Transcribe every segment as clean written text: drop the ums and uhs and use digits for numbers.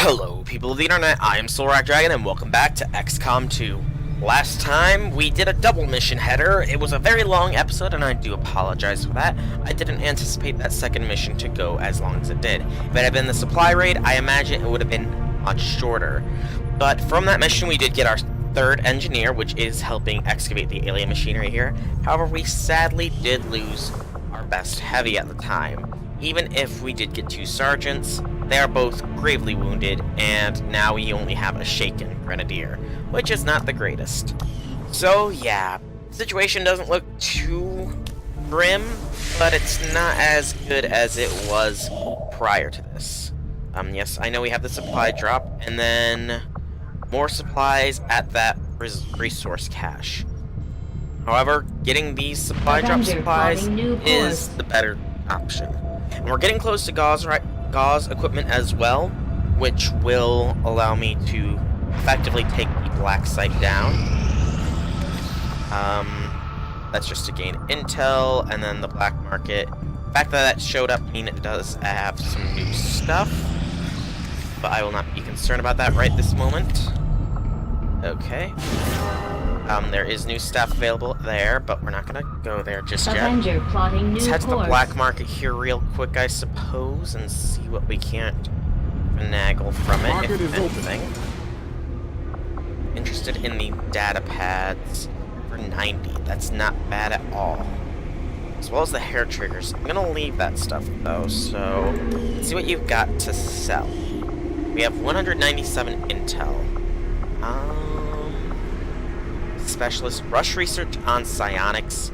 Hello, people of the internet, I am Dragon, and welcome back to XCOM 2. Last time, we did a double mission header. It was a very long episode, and I do apologize for that. I didn't anticipate that second mission to go as long as it did. If it had been the supply raid, I imagine it would have been much shorter. But from that mission, we did get our third engineer, which is helping excavate the alien machinery here. However, we sadly did lose our best heavy at the time. Even if we did get two sergeants, they are both gravely wounded, and now we only have a shaken grenadier, which is not the greatest. So yeah, the situation doesn't look too grim, but it's not as good as it was prior to this. Yes, I know we have the supply drop, and then more supplies at that resource cache. However, getting these supply drop supplies is the better option. And we're getting close to Gauze equipment as well, which will allow me to effectively take the black site down. That's just to gain intel, and then the black market. The fact that showed up means it does have some new stuff, but I will not be concerned about that right this moment. Okay. There is new stuff available there, but we're not gonna go there just yet. Let's head to the black market here real quick, I suppose, and see what we can't finagle from it, if anything. Interested in the data pads for 90. That's not bad at all. As well as the hair triggers. I'm gonna leave that stuff, though, so let's see what you've got to sell. We have 197 intel. Specialist, rush research on psionics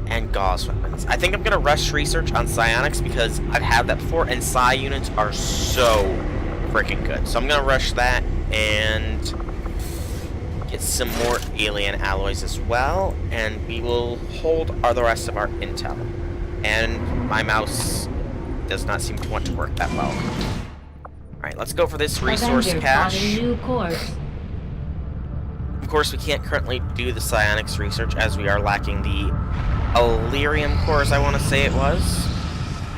and gauze weapons. I think I'm gonna rush research on psionics because I've had that before, and psi units are so freaking good. So I'm gonna rush that and get some more alien alloys as well, and we will hold the rest of our intel. And my mouse does not seem to want to work that well. Alright, let's go for this resource cache. Of course, we can't currently do the psionics research as we are lacking the Illyrium cores, I want to say it was.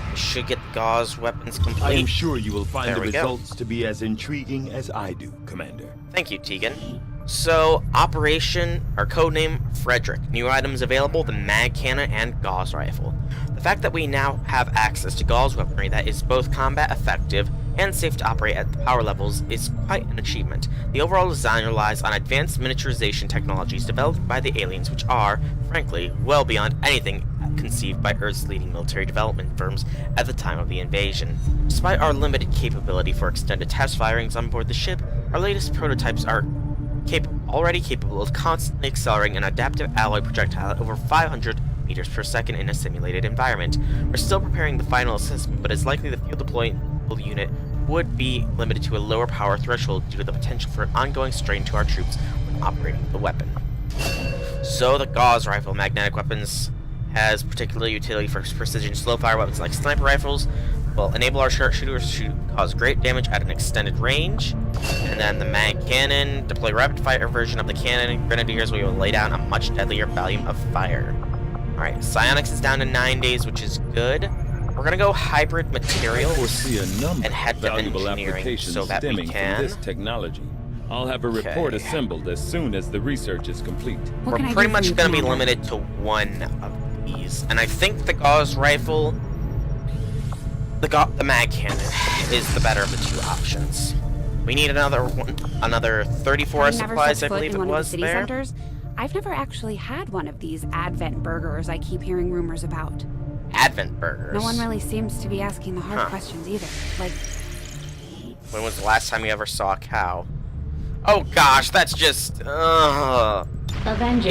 We should get the gauze weapons complete. I am sure you will find the results to be as intriguing as I do, Commander. Thank you, Tegan. So, Operation, or codename Frederick. New items available, the mag cannon and gauze rifle. The fact that we now have access to gauze weaponry that is both combat effective and safe to operate at the power levels is quite an achievement. The overall design relies on advanced miniaturization technologies developed by the aliens, which are, frankly, well beyond anything conceived by Earth's leading military development firms at the time of the invasion. Despite our limited capability for extended test firings on board the ship, our latest prototypes are already capable of constantly accelerating an adaptive alloy projectile at over 500 meters per second in a simulated environment. We're still preparing the final assessment, but it's likely the field deployable unit would be limited to a lower power threshold due to the potential for an ongoing strain to our troops when operating the weapon. So the gauze rifle magnetic weapons has particular utility for precision slow-fire weapons like sniper rifles, will enable our sharpshooters to cause great damage at an extended range. And then the mag cannon, deploy rapid-fire version of the cannon, grenadiers will lay down a much deadlier volume of fire. Alright, psionics is down to 9 days, which is good. We're gonna go hybrid materials and head to engineering so that we can. This technology. I'll have a report assembled as soon as the research is complete. We're pretty much gonna be limited to one of these, and I think the gauze rifle, the mag cannon, is the better of the two options. We need another 34 supplies, I believe it was there. Centers. I've never actually had one of these Advent burgers I keep hearing rumors about. Advent burgers? No one really seems to be asking the hard questions either. Like, when was the last time you ever saw a cow? Oh gosh, that's just... You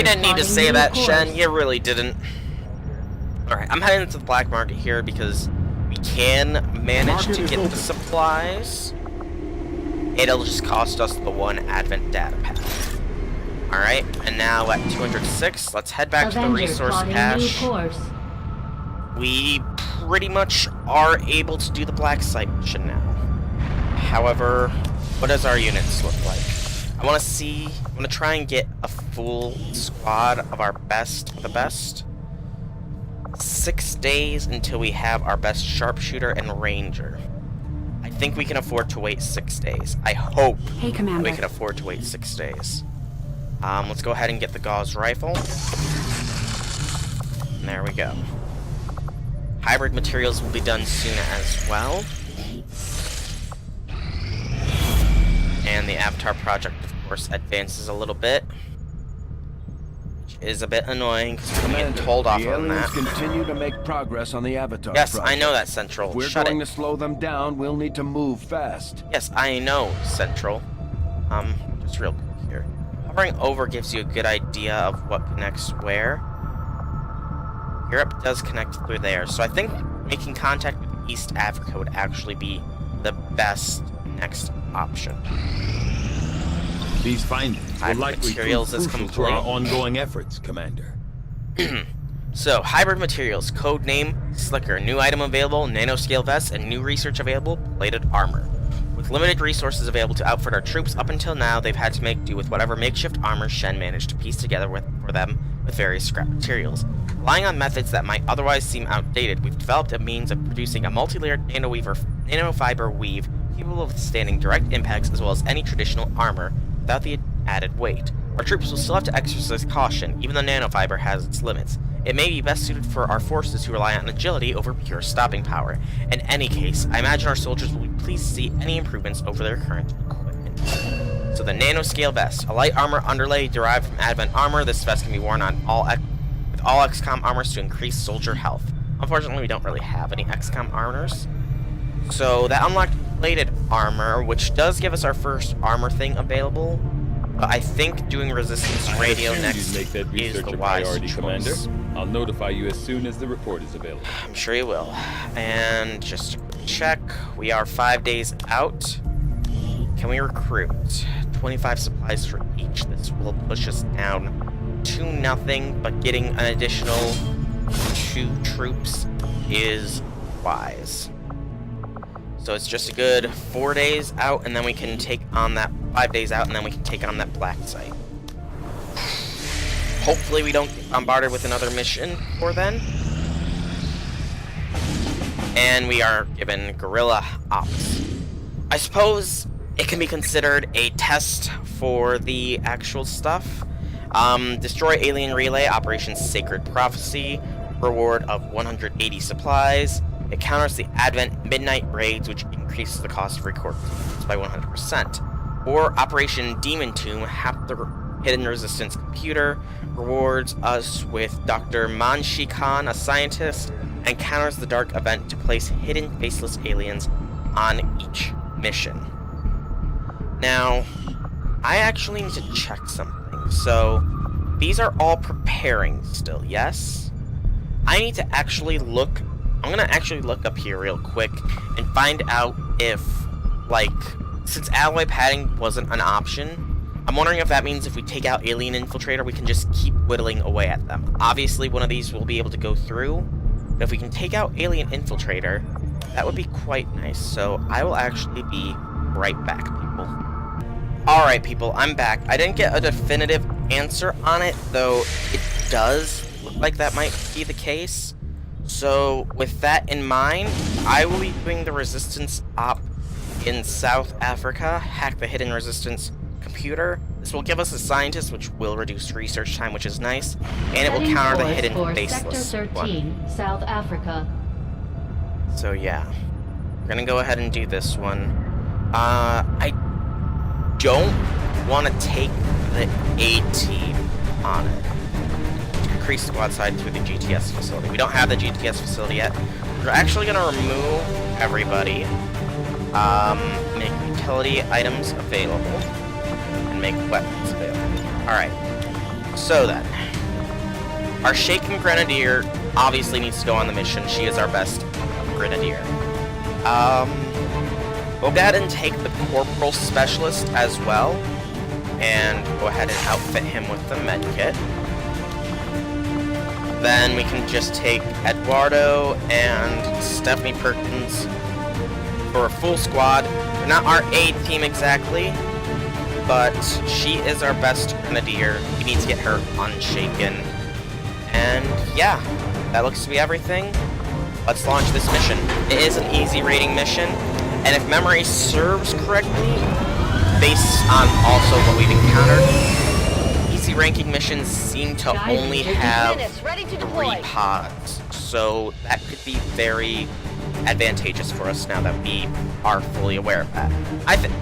didn't need to say that, Shen. You really didn't. Alright, I'm heading into the black market here because we can manage to get the supplies. It'll just cost us the one Advent data pad. Alright, and now at 206, let's head back to the resource cache. We pretty much are able to do the black site mission now. However, what does our units look like? I want to try and get a full squad of our best of the best. 6 days until we have our best sharpshooter and ranger. I think we can afford to wait 6 days. I hope Hey, Commander. we can afford to wait 6 days. Let's go ahead and get the Gauss rifle. And there we go. Hybrid materials will be done soon as well. And the Avatar project, of course, advances a little bit. Which is a bit annoying, because we're getting told off the on that. aliens continue to make progress on the Avatar Yes, project. I know that, Central. If we're Shut going it. to slow them down, we'll need to move fast. Yes, I know, Central. Just real quick here. Hovering over gives you a good idea of what connects where. Europe does connect through there, so I think making contact with East Africa would actually be the best next option. These findings will Hybrid likely prove materials is crucial to our complete. ongoing efforts, Commander. So, hybrid materials, code name, Slicker, new item available, nanoscale vests, and new research available, plated armor. With limited resources available to outfit our troops up until now, they've had to make do with whatever makeshift armor Shen managed to piece together for them with various scrap materials. Relying on methods that might otherwise seem outdated, we've developed a means of producing a multi-layered nanofiber weave capable of withstanding direct impacts as well as any traditional armor without the added weight. Our troops will still have to exercise caution, even though nanofiber has its limits. It may be best suited for our forces who rely on agility over pure stopping power. In any case, I imagine our soldiers will be pleased to see any improvements over their current equipment. So the nanoscale vest, a light armor underlay derived from Advent armor. This vest can be worn on with all XCOM armors to increase soldier health. Unfortunately, we don't really have any XCOM armors. So that unlocked plated armor, which does give us our first armor thing available. But I think doing resistance radio As soon as next you make that is research the a wise priority, choice. Commander. I'll notify you as soon as the report is available. I'm sure you will. And just to check, we are 5 days out. Can we recruit 25 supplies for each? This will push us down to nothing, but getting an additional 2 troops is wise. So it's just a good 4 days out, and then we can take on that 5 days out, and then we can take on that black site. Hopefully we don't get bombarded with another mission before then. And we are given guerrilla ops. I suppose it can be considered a test for the actual stuff. Destroy alien relay, Operation Sacred Prophecy, reward of 180 supplies. It counters the Advent Midnight Raids, which increases the cost of recordings by 100%. Or Operation Demon Tomb, hack the hidden resistance computer, rewards us with Dr. Manshi Khan, a scientist, and counters the dark event to place hidden faceless aliens on each mission. Now, I actually need to check something. So, these are all preparing still, yes? I need to actually look. I'm gonna actually look up here real quick and find out if, like, since alloy padding wasn't an option, I'm wondering if that means if we take out Alien Infiltrator, we can just keep whittling away at them. Obviously, one of these will be able to go through, but if we can take out Alien Infiltrator, that would be quite nice. So I will actually be right back, people. Alright, people, I'm back. I didn't get a definitive answer on it, though it does look like that might be the case. So, with that in mind, I will be doing the resistance op in South Africa, hack the hidden resistance computer. This will give us a scientist, which will reduce research time, which is nice, and it will counter the hidden faceless Sector 13, one. South Africa. So yeah, we're gonna go ahead and do this one. I don't want to take the A team on it. Increase squad size through the GTS facility. We don't have the GTS facility yet. We're actually gonna remove everybody, make utility items available, and make weapons available. Alright, so then, our Shaken Grenadier obviously needs to go on the mission. She is our best Grenadier. We'll go ahead and take the Corporal Specialist as well, and go ahead and outfit him with the medkit. Then we can just take Eduardo and Stephanie Perkins for a full squad. They're not our A team exactly, but she is our best Grenadier. We need to get her unshaken. And yeah, that looks to be everything. Let's launch this mission. It is an easy raiding mission, And if memory serves correctly, based on also what we've encountered, easy ranking missions seem to only have 3 pods. So that could be very advantageous for us now that we are fully aware of that. I think.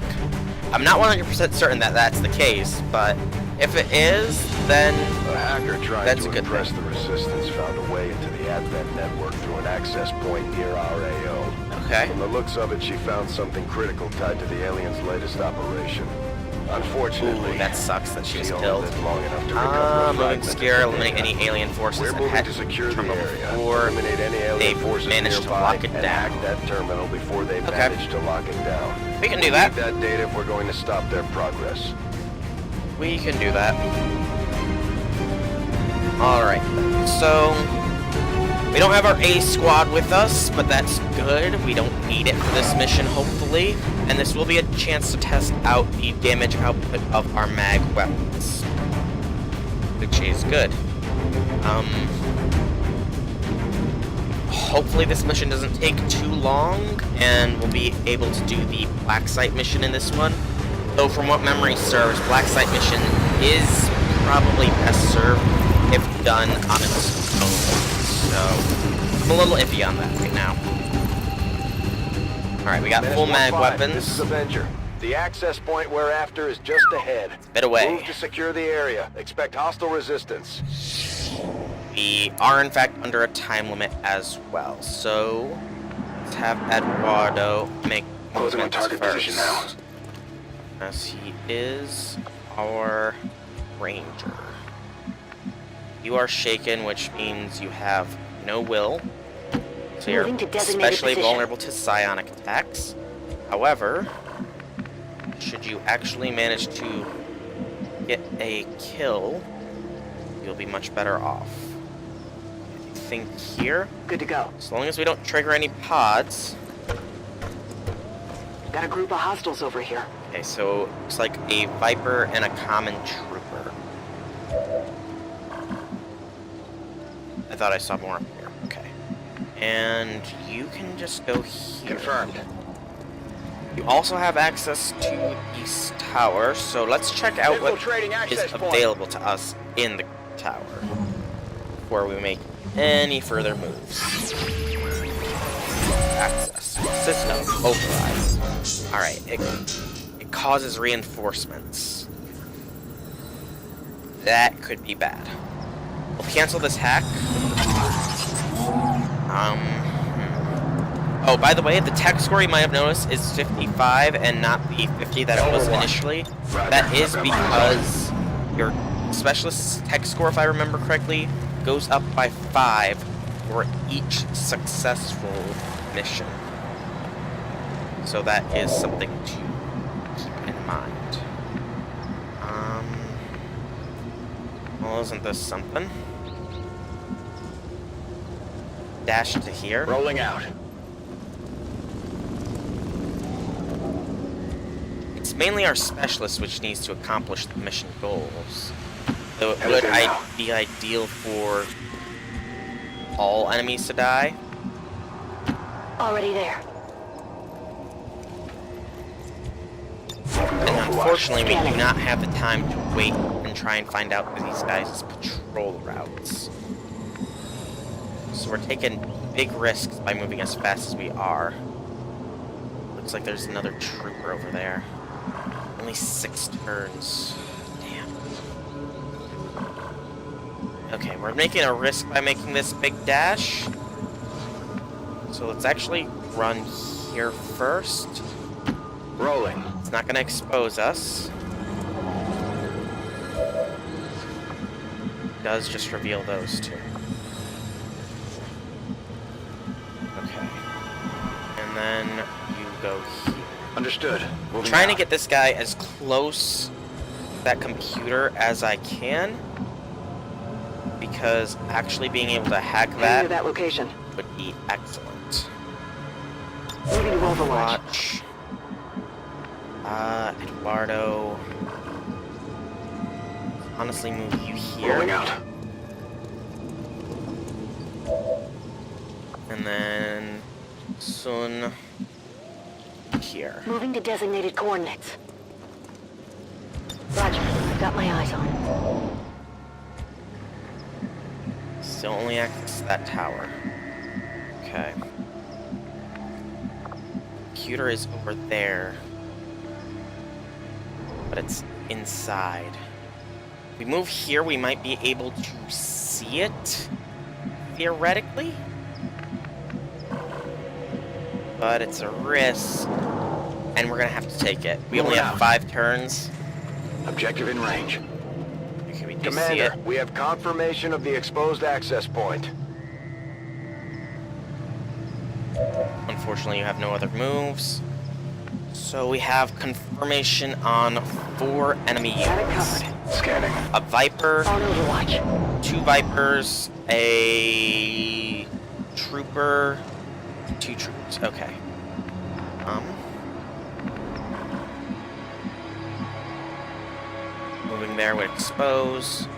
I'm not 100% certain that that's the case, but if it is, then A hacker trying that's to a good impress thing. the Resistance found a way into the Advent network through an access point near our AO. Okay. From the looks of it, she found something critical tied to the aliens' latest operation. Unfortunately, Ooh, that sucks that she was only killed. lived long enough to recover Moving fragments scare, of the eliminate data. any alien forces We're that moving had to secure the terminal area, before eliminate any alien they've forces managed to nearby, lock it and down. hack that terminal before they Okay. manage to lock it down. We can We do that. need that data if we're going to stop their progress. We can do that. Alright, so we don't have our A squad with us, but that's good. We don't need it for this mission, hopefully. And this will be a chance to test out the damage output of our mag weapons, which is good. Hopefully this mission doesn't take too long, and we'll be able to do the Black Site mission in this one. Though from what memory serves, Black Site mission is probably best served if done on its own. So I'm a little iffy on that right now. Alright, we got full mag weapons. This is Avenger. The access point we're after is just ahead. Bit away. Move to secure the area. Expect hostile resistance. We are in fact under a time limit as well. So let's have Eduardo make Closing on movements target first, position now. as he is our ranger. You are shaken, which means you have no will. So you're Moving to designated especially position. vulnerable to psionic attacks. However, should you actually manage to get a kill, you'll be much better off. I think here, Good to go. as long as we don't trigger any pods. Got a group of hostiles over here. Okay, so it's like a Viper and a common trooper. I thought I saw more up here. Okay. And you can just go here. Confirmed. You also have access to East Tower, so let's check out what Infiltrating is access point. available to us in the tower before we make any further moves. Access. System override. Alright, it causes reinforcements. That could be bad. We'll cancel this hack. Oh, by the way, the tech score you might have noticed is 55 and not the 50 that it was initially. That is because your specialist's tech score, if I remember correctly, goes up by 5 for each successful mission. So that is something to keep in mind. Well, isn't this something? Dash to here. Rolling out. It's mainly our specialist which needs to accomplish the mission goals. Though it would be ideal for all enemies to die. Already there. And unfortunately, we do not have the time to wait and try and find out these guys' patrol routes. So we're taking big risks by moving as fast as we are. Looks like there's another trooper over there. Only 6 turns. Damn. Okay, we're making a risk by making this big dash. So let's actually run here first. Rolling. It's not going to expose us. It does just reveal those two. Okay. And then you go here. Understood. Moving Trying to out. get this guy as close to that computer as I can, because actually being able to hack Heading to that that location. would be excellent. Moving to Overwatch. Watch. Eduardo. Honestly, move you here. Rolling out. And then Sun here. Moving to designated coordinates. Roger. I've got my eyes on. Still only access that tower. Okay. Computer is over there. But it's inside. If we move here, we might be able to see it, theoretically. But it's a risk, and we're gonna have to take it. We only have 5 turns. Objective in range. Okay, we do see Commander, it. we have confirmation of the exposed access point. Unfortunately, you have no other moves. So we have confirmation on 4 enemy Got it units. covered. Scanning. A Viper, On Overwatch. 2 Vipers, a Trooper, 2 Troopers. Okay. Moving there would expose.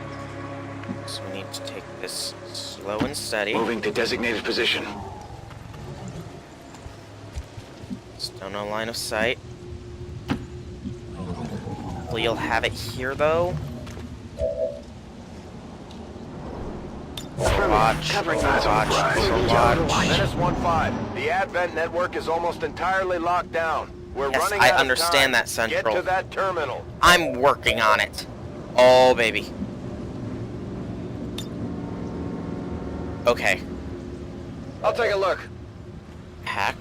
So we need to take this slow and steady. Moving to designated position. Still no line of sight. Hopefully you'll have it here, though. Overwatch, Covering Overwatch, Moving to Overwatch. Menace 1-5. The Advent network is almost entirely locked down. We're Yes, running I out of understand time. that, Central. Get to that terminal. I'm working on it. Oh, baby. Okay. I'll take a look. Hack.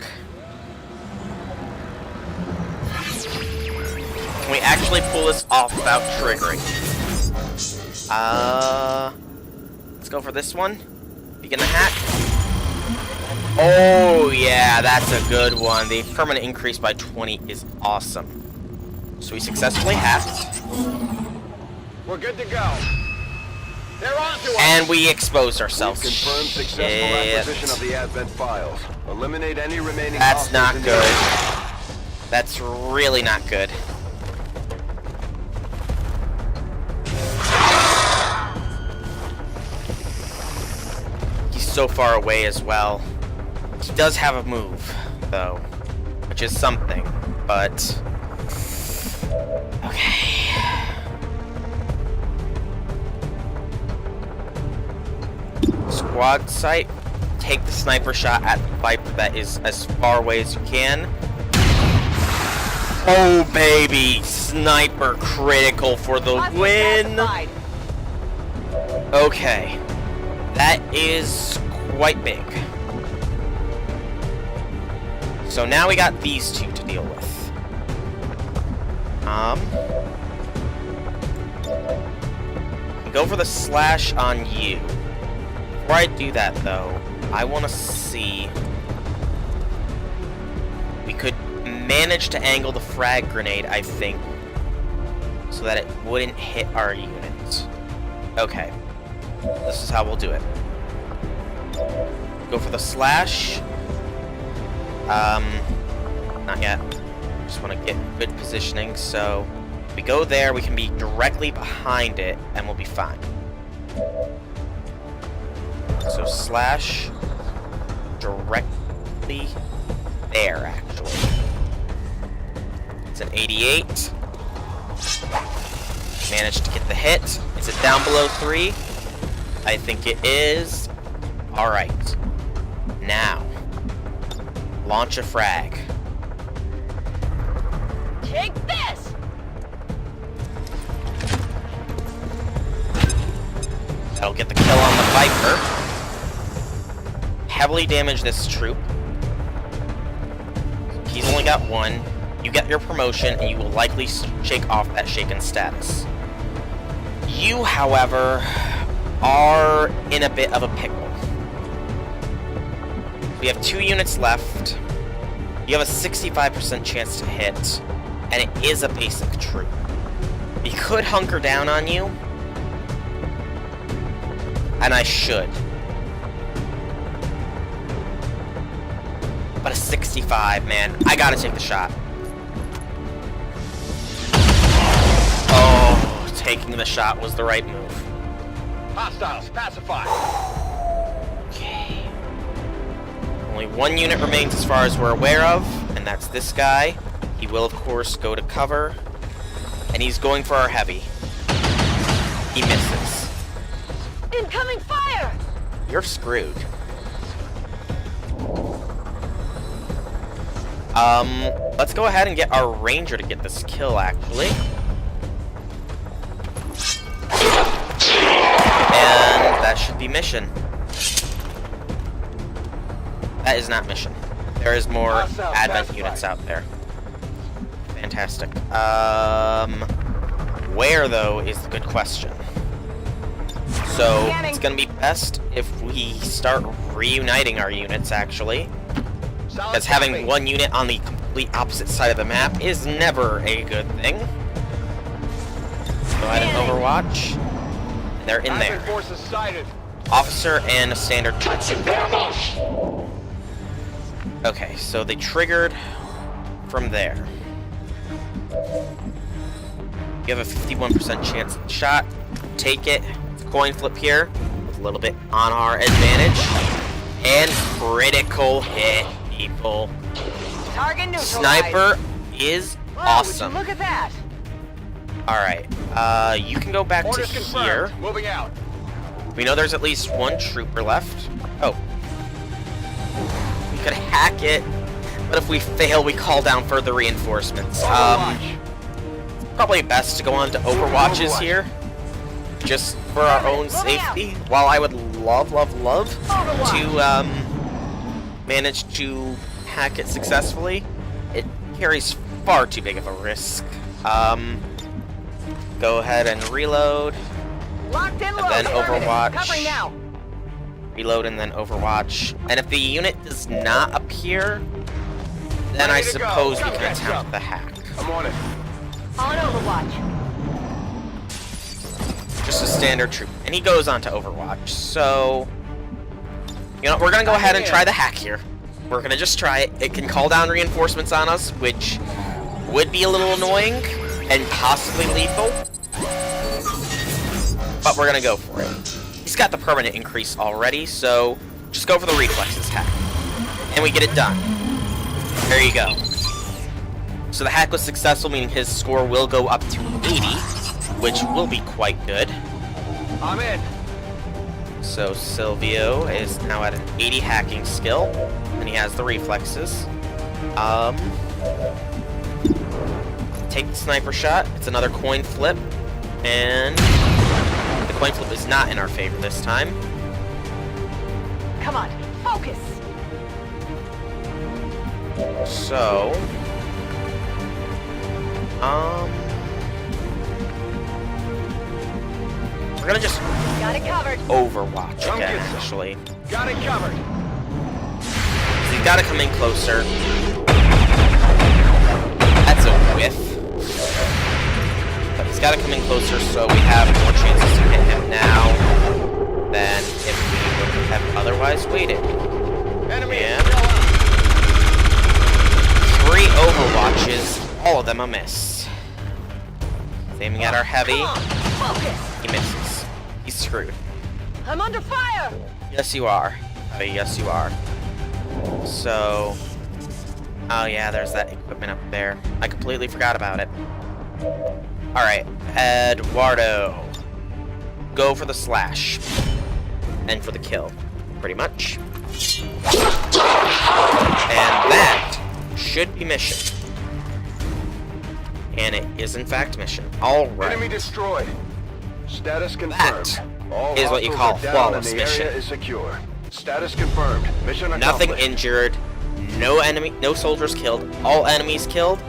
Can we actually pull this off without triggering? Let's go for this one. Begin the hack. Oh, yeah, that's a good one. The permanent increase by 20 is awesome. So we successfully hacked. We're good to go. They're on to us. And we exposed ourselves. Confirmed successful Shit. acquisition of the Advent files. Eliminate any remaining That's not hostiles in the good. area. That's really not good. He's so far away as well. He does have a move, though, which is something, but... Okay. Squad sight. Take the sniper shot at the Viper that is as far away as you can. Oh, baby! Sniper critical for the win! Okay. That is quite big. So now we got these two to deal with. Go for the slash on you. Before I do that, though, I want to see... We could manage to angle the frag grenade, I think, so that it wouldn't hit our unit. Okay. This is how we'll do it. Go for the slash. Not yet. Just want to get good positioning, so... If we go there, we can be directly behind it, and we'll be fine. So slash directly there, actually. It's an 88. Managed to get the hit. Is it down below 3? I think it is. Alright. Now, launch a frag. Take this! That'll get the kill on the Viper. Heavily damage this troop. He's only got 1. You get your promotion, and you will likely shake off that shaken status. You, however, are in a bit of a pickle. We have 2 units left. You have a 65% chance to hit, and it is a basic troop. He could hunker down on you, and I should. But a 65, man. I gotta take the shot. Oh, taking the shot was the right move. Hostiles, pacify. Okay. Only 1 unit remains as far as we're aware of, and that's this guy. He will, of course, go to cover. And he's going for our heavy. He misses. Incoming fire! You're screwed. Let's go ahead and get our ranger to get this kill, actually. And that should be mission. That is not mission. There is more advent units out there. Fantastic. Where, though, is the good question. So, it's gonna be best if we start reuniting our units, actually. Because having one unit on the complete opposite side of the map is never a good thing. Go ahead and overwatch. They're in there. Officer and a standard. Okay, so they triggered from there. You have a 51% chance of the shot. Take it. It's a coin flip here. With a little bit on our advantage. And critical hit, people. Target neutralized. Sniper is awesome. Look at that. Alright, you can go back to here. Moving out. We know there's at least one trooper left. Oh. We could hack it, but if we fail, we call down further reinforcements. Probably best to go on to Overwatches here, just for our own safety. While I would love to manage to hack it successfully, it carries far too big of a risk. Go ahead and reload, Locked in, and then Overwatch. Covering now. Reload and then Overwatch. And if the unit does not appear, then I suppose we can attempt the hack. I'm on it. On Overwatch. Just a standard troop. And he goes on to Overwatch. So, you know, we're gonna go ahead and try the hack here. We're gonna just try it. It can call down reinforcements on us, which would be a little annoying and possibly lethal. But we're gonna go for it. He's got the permanent increase already, so just go for the reflexes hack. And we get it done. There you go. So the hack was successful, meaning his score will go up to 80, which will be quite good. I'm in. So Silvio is now at an 80 hacking skill, and he has the reflexes. Take the sniper shot. It's another coin flip, and the coin flip is not in our favor this time. Come on, focus. So, we're gonna just Got it covered. Overwatch again, actually. Got it covered. He's gotta come in closer. That's a whiff. But he's gotta come in closer so we have more chances to hit him now than if we would have otherwise waited. Enemy And 3 Overwatches, all of them a miss. He's aiming at our heavy. Come on, focus. He misses. He's screwed. I'm under fire. Yes, you are. Oh, yes, you are. So... Oh, yeah, there's that equipment up there. I completely forgot about it. Alright, Eduardo. Go for the slash. And for the kill. Pretty much. And that should be mission. And it is, in fact, mission. Alright. Enemy destroyed. Status confirmed. That All is what you hostiles call are down flawless and the mission. area is secure. Status confirmed. Mission Nothing accomplished. injured. No enemy, no soldiers killed. All enemies killed.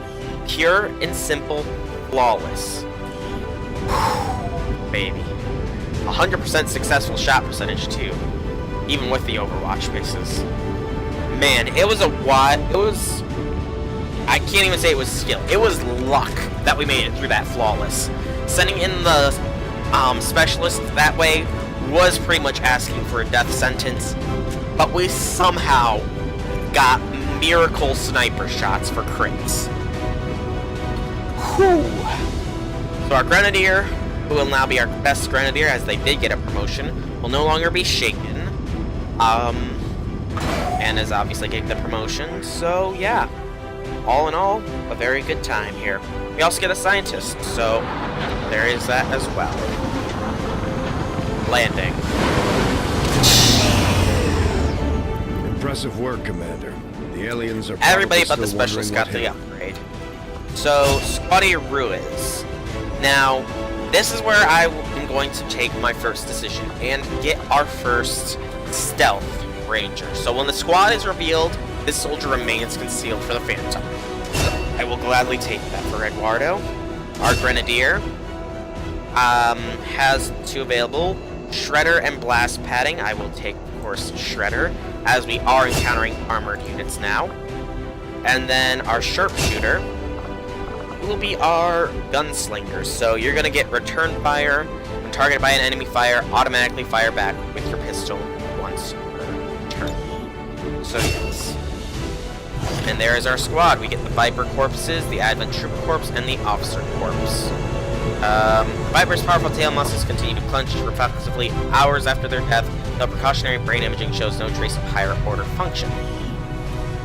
Pure and simple. Flawless. Baby. 100% successful shot percentage, too. Even with the Overwatch bases. Man, it was a what? It was... I can't even say it was skill. It was luck that we made it through that flawless. Sending in the specialist that way was pretty much asking for a death sentence. But we somehow got miracle sniper shots for crits. Whew. So our Grenadier, who will now be our best Grenadier as they did get a promotion, will no longer be shaken. And is obviously getting the promotion, so yeah. all in all, a very good time here. We also get a scientist, so there is that as well. Landing. Impressive work, Commander. The aliens are Everybody but probably the still specialist got wondering the what hit. upgrade. So, Squatty Ruiz. Now, this is where I am going to take my first decision and get our first stealth ranger. So when the squad is revealed, this soldier remains concealed for the Phantom. So I will gladly take that for Eduardo. Our Grenadier has two available, Shredder and Blast Padding. I will take, of course, Shredder, as we are encountering armored units now. And then our Sharpshooter will be our Gunslinger. So you're going to get return fire. When targeted by an enemy fire, automatically fire back with your pistol once per turn. So yes. And there is our squad. We get the Viper Corpses, the Advent Troop Corps, and the Officer Corps. Viper's powerful tail muscles continue to clench reflexively hours after their death, though precautionary brain imaging shows no trace of higher order function.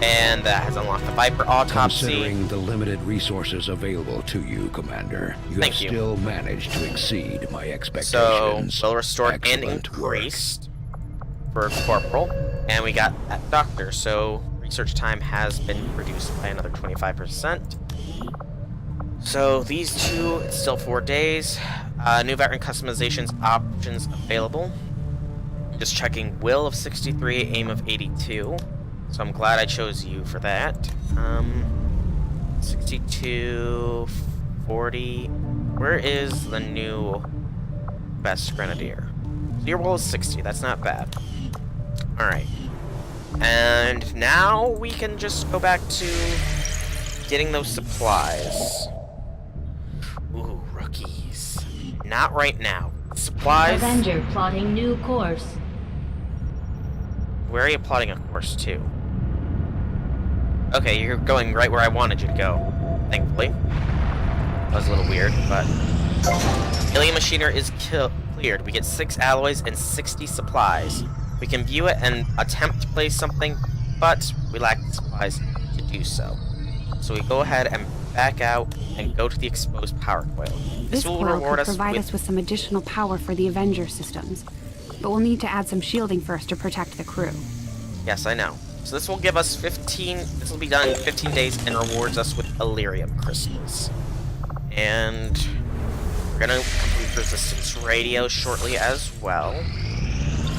And that has unlocked the Viper Autopsy. Considering the limited resources available to you, Commander, you have still managed to exceed my expectations. So, well restored and Excellent increased for Corporal. And we got that Doctor, so research time has been reduced by another 25%. So these two, it's still 4 days. New veteran customizations options available. Just checking will of 63, aim of 82. So I'm glad I chose you for that. 62, 40. Where is the new best Grenadier? So your will is 60, that's not bad. Alright. And now we can just go back to getting those supplies. Ooh, rookies. Not right now. Supplies. Avenger plotting new course. Where are you plotting a course to? Okay, you're going right where I wanted you to go. Thankfully. That was a little weird, but... Alien Machinery is cleared. We get 6 alloys and 60 supplies. We can view it and attempt to place something, but we lack the supplies to do so. So we go ahead and back out and go to the exposed power coil. This will coil reward could us provide with... us with some additional power for the Avenger systems, but we'll need to add some shielding first to protect the crew. Yes, I know. So this will give us 15... This will be done in 15 days and rewards us with Illyrium crystals. And we're gonna complete Resistance Radio shortly as well.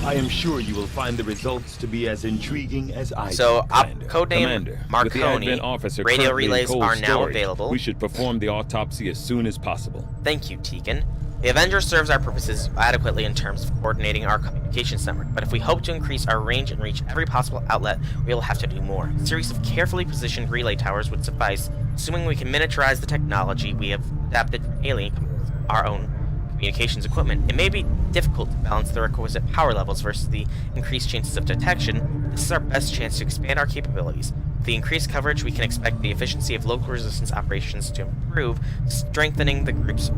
I am sure you will find the results to be as intriguing as I do. So, Commander, codename with the Advent officer Marconi, radio currently in relays cold are now storage, available. We should perform the autopsy as soon as possible. Thank you, Tegan. The Avenger serves our purposes adequately in terms of coordinating our communications network, but if we hope to increase our range and reach every possible outlet, we will have to do more. A series of carefully positioned relay towers would suffice, assuming we can miniaturize the technology we have adapted from Alien with our own communications equipment. It may be difficult to balance the requisite power levels versus the increased chances of detection. This is our best chance to expand our capabilities. With the increased coverage, we can expect the efficiency of local resistance operations to improve, strengthening the group's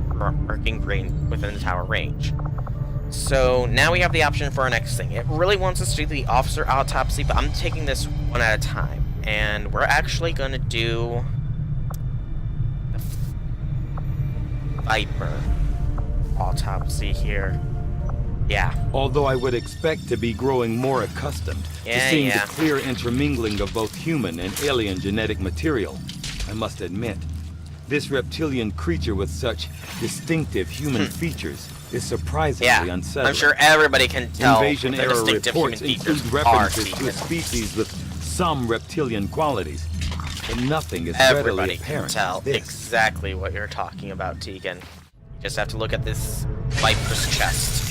working brain within the tower range. So now we have the option for our next thing. It really wants us to do the officer autopsy, but I'm taking this one at a time. And we're actually going to do the Viper autopsy here. Yeah. Although I would expect to be growing more accustomed to seeing the clear intermingling of both human and alien genetic material, I must admit, this reptilian creature with such distinctive human features is surprisingly unsettling. I'm sure everybody can tell. Invasion-era reports include references to a species with some reptilian qualities, but nothing is readily apparent. Everybody can tell exactly what you're talking about, Tegan. You just have to look at this Viper's chest.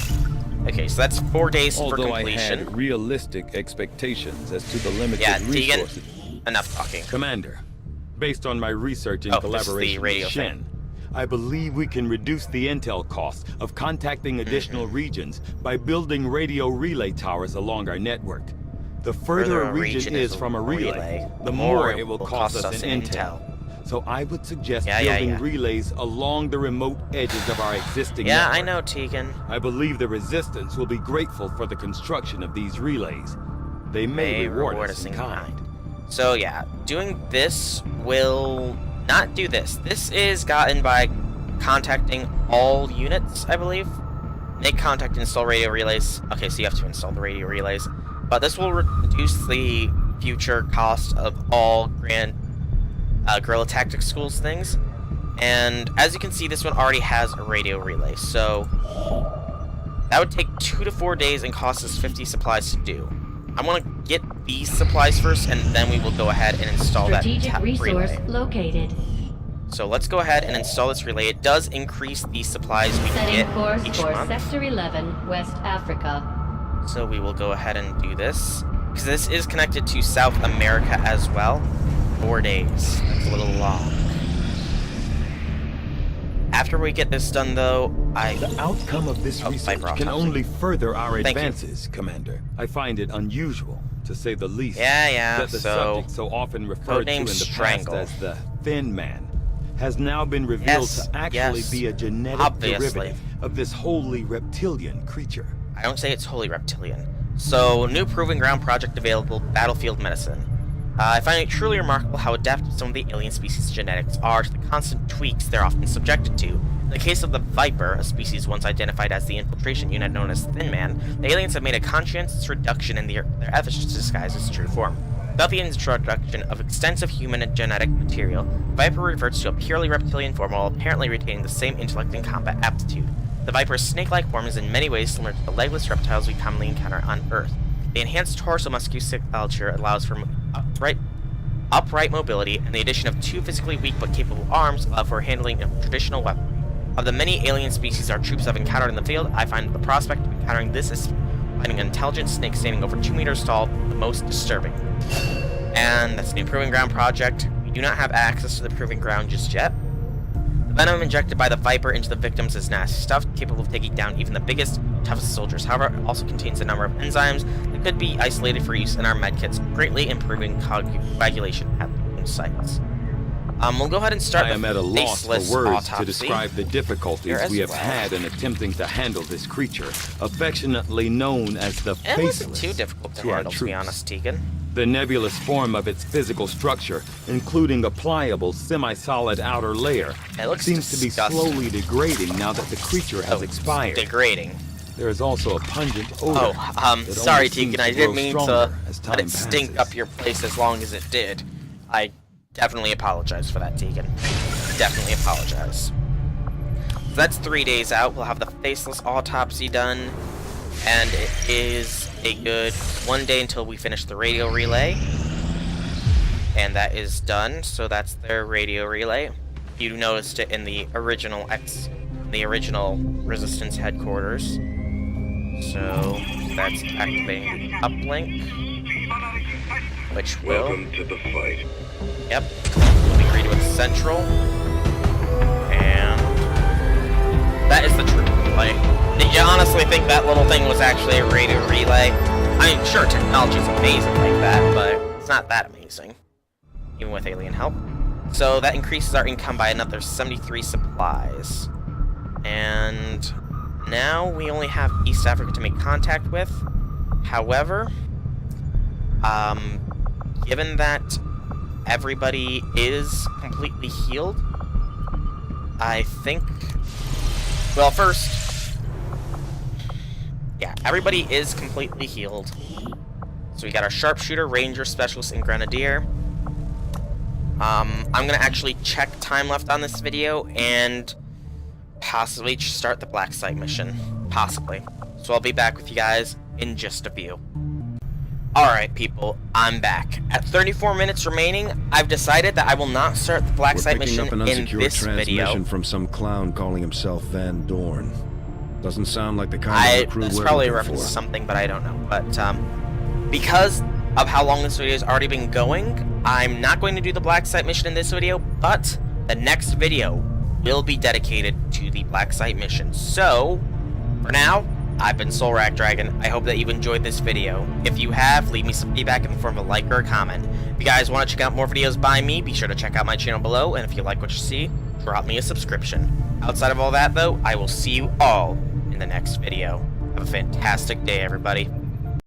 Okay, so that's 4 days for completion. Although I had realistic expectations as to the limited resources. Tegan, enough talking. Commander, based on my research in collaboration with Shen, I believe we can reduce the intel costs of contacting additional regions by building radio relay towers along our network. The further a region is from a relay, the more it will cost us in intel. So I would suggest building relays along the remote edges of our existing network. I know, Tegan. I believe the Resistance will be grateful for the construction of these relays. They may reward us in kind. So yeah, doing this will not do this. This is gotten by contacting all units, I believe. Make contact, install radio relays. Okay, so you have to install the radio relays. But this will reduce the future cost of all guerrilla tactics schools things. And as you can see, this one already has a radio relay. So that would take 2 to 4 days and cost us 50 supplies to do. I want to get these supplies first, and then we will go ahead and install Strategic that resource relay. located. So let's go ahead and install this relay. It does increase the supplies we can Setting get course each for month. Sector 11, West Africa. So we will go ahead and do this. Because this is connected to South America as well. 4 days. That's a little long. After we get this done, though, The outcome of this research can only further our Thank you. advances, Commander. I find it unusual, to say the least, Yeah, that the subject so often referred to in codename the Strangle. past as the Thin Man has now been revealed Yes, to actually yes. be a genetic Obviously. derivative of this wholly reptilian creature. I don't say it's wholly reptilian. So, new Proving Ground project available, Battlefield Medicine. I find it truly remarkable how adaptive some of the alien species' genetics are to the constant tweaks they're often subjected to. In the case of the Viper, a species once identified as the infiltration unit known as Thin Man, the aliens have made a conscientious reduction in their efforts to disguise its true form. Without the introduction of extensive human and genetic material, Viper reverts to a purely reptilian form while apparently retaining the same intellect and combat aptitude. The Viper's snake-like form is in many ways similar to the legless reptiles we commonly encounter on Earth. The enhanced torso musculature allows for upright mobility, and the addition of 2 physically weak but capable arms allow for handling of traditional weaponry. Of the many alien species our troops have encountered in the field, I find the prospect of encountering this as finding an intelligent snake standing over 2 meters tall the most disturbing. And that's the new Proving Ground project. We do not have access to the Proving Ground just yet. The venom injected by the Viper into the victims is nasty stuff, capable of taking down even the biggest, toughest soldiers. However, it also contains a number of enzymes that could be isolated for use in our medkits, greatly improving coagulation at the wound sites. We'll go ahead and start I am at a loss for faceless words autopsy. to describe the difficulties we have had in attempting to handle this creature, affectionately known as the It wasn't Faceless, too difficult to our handle, to be troops. honest, Tegan. The nebulous form of its physical structure, including a pliable, semi-solid outer layer, It looks seems to be disgusting. slowly degrading now that the creature has expired. Degrading. There is also a pungent odor. that Sorry, only seems Tegan, I to grow didn't mean to stronger as let it time stink passes. up your place as long as it did. I definitely apologize for that, Tegan. Definitely apologize. So that's 3 days out. We'll have the faceless autopsy done, and it is a good 1 day until we finish the radio relay. And that is done, so that's their radio relay. You noticed it in the original Resistance headquarters. So that's activating the uplink, which will. Welcome to the fight. Yep. We'll be greeted with Central. And that is the true relay. Did you honestly think that little thing was actually a radio relay? I mean, sure, technology's amazing like that, but it's not that amazing. Even with alien help. So that increases our income by another 73 supplies. And now we only have East Africa to make contact with. However, given that everybody is completely healed, I think... Well, first... Yeah, everybody is completely healed. So we got our Sharpshooter, Ranger, Specialist, and Grenadier. I'm gonna actually check time left on this video and possibly start the Black Site mission. Possibly. So I'll be back with you guys in just a few. Alright, people, I'm back. At 34 minutes remaining, I've decided that I will not start the Black Site mission in this video. From some clown calling himself Van Dorn. Doesn't sound like the kind of crew That's we're probably a looking reference for. to something, but I don't know. But, because of how long this video has already been going, I'm not going to do the Black Site mission in this video, but the next video will be dedicated to the Black Site mission. So, for now, I've been Soulrack Dragon. I hope that you've enjoyed this video. If you have, leave me some feedback in the form of a like or a comment. If you guys want to check out more videos by me, be sure to check out my channel below, and if you like what you see, drop me a subscription. Outside of all that, though, I will see you all in the next video. Have a fantastic day, everybody.